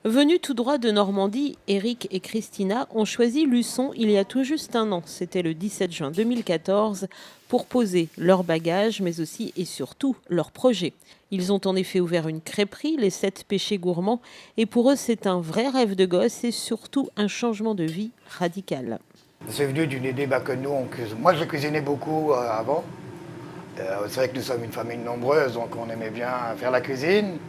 Venus tout droit de Normandie, Eric et Christina ont choisi Luçon il y a tout juste un an. C'était le 17 juin 2014 pour poser leurs bagages, mais aussi et surtout leurs projets. Ils ont en effet ouvert une crêperie, les 7 péchés gourmands, et pour eux c'est un vrai rêve de gosse et surtout un changement de vie radical. C'est venu d'une idée que nous, moi je cuisinais beaucoup avant. C'est vrai que nous sommes une famille nombreuse, donc on aimait bien faire la cuisine.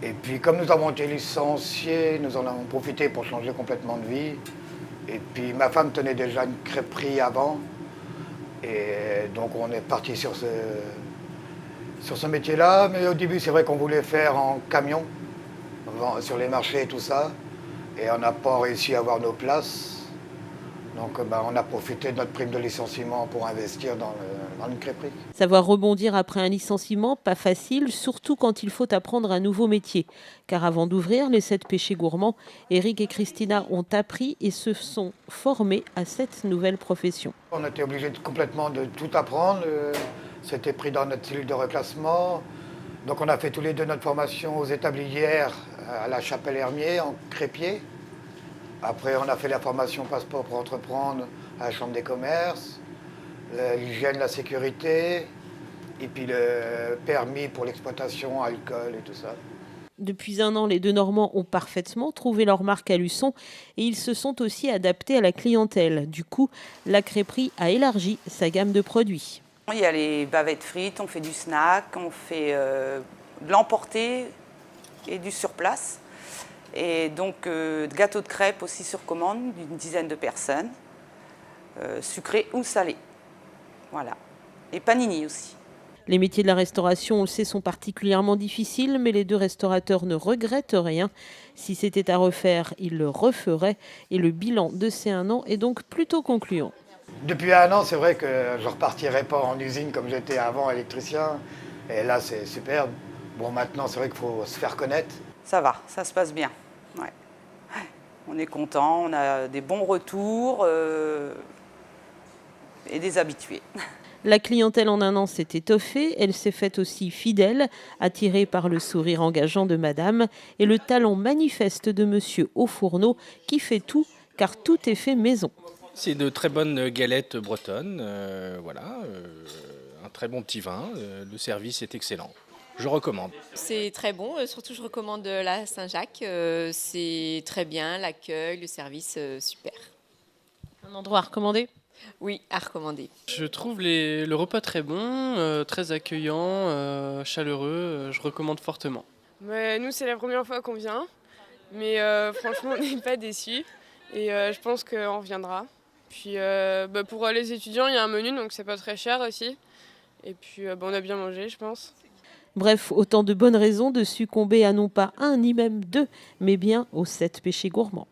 Et puis comme nous avons été licenciés, nous en avons profité pour changer complètement de vie. Et puis ma femme tenait déjà une crêperie avant. Et donc on est parti sur ce métier-là. Mais au début c'est vrai qu'on voulait faire en camion, sur les marchés et tout ça. Et on n'a pas réussi à avoir nos places. Donc on a profité de notre prime de licenciement pour investir dans une crêperie. Savoir rebondir après un licenciement, pas facile, surtout quand il faut apprendre un nouveau métier. Car avant d'ouvrir les 7 péchés gourmands, Eric et Christina ont appris et se sont formés à cette nouvelle profession. On était obligé complètement de tout apprendre. C'était pris dans notre cellule de reclassement. Donc on a fait tous les deux notre formation aux établières à la Chapelle-Hermier en crépier. Après, on a fait la formation passeport pour entreprendre à la Chambre des commerces, l'hygiène, la sécurité, et puis le permis pour l'exploitation, alcool et tout ça. Depuis un an, les deux Normands ont parfaitement trouvé leur marque à Luçon et ils se sont aussi adaptés à la clientèle. Du coup, la crêperie a élargi sa gamme de produits. Il y a les bavettes frites, on fait du snack, on fait de l'emporter et du surplace. Et donc gâteaux de crêpes aussi sur commande d'une dizaine de personnes, sucrés ou salés. Voilà. Et panini aussi. Les métiers de la restauration, on le sait, sont particulièrement difficiles, mais les deux restaurateurs ne regrettent rien. Si c'était à refaire, ils le referaient. Et le bilan de ces un an est donc plutôt concluant. Depuis un an, c'est vrai que je ne repartirai pas en usine comme j'étais avant, électricien. Et là, c'est super. Bon, maintenant, c'est vrai qu'il faut se faire connaître. Ça va, ça se passe bien. Ouais. On est content, on a des bons retours et des habitués. La clientèle en un an s'est étoffée, elle s'est faite aussi fidèle, attirée par le sourire engageant de madame et le talent manifeste de monsieur au fourneau qui fait tout, car tout est fait maison. C'est de très bonnes galettes bretonnes, un très bon petit vin, le service est excellent. Je recommande. C'est très bon, surtout je recommande la Saint-Jacques, c'est très bien, l'accueil, le service, super. Un endroit à recommander ? Oui, à recommander. Je trouve le repas très bon, très accueillant, chaleureux, je recommande fortement. Mais nous, c'est la première fois qu'on vient, mais franchement, on n'est pas déçus et je pense qu'on reviendra. Puis pour les étudiants, il y a un menu, donc c'est pas très cher aussi. Et puis on a bien mangé, je pense. Bref, autant de bonnes raisons de succomber à non pas un ni même deux, mais bien aux 7 péchés gourmands.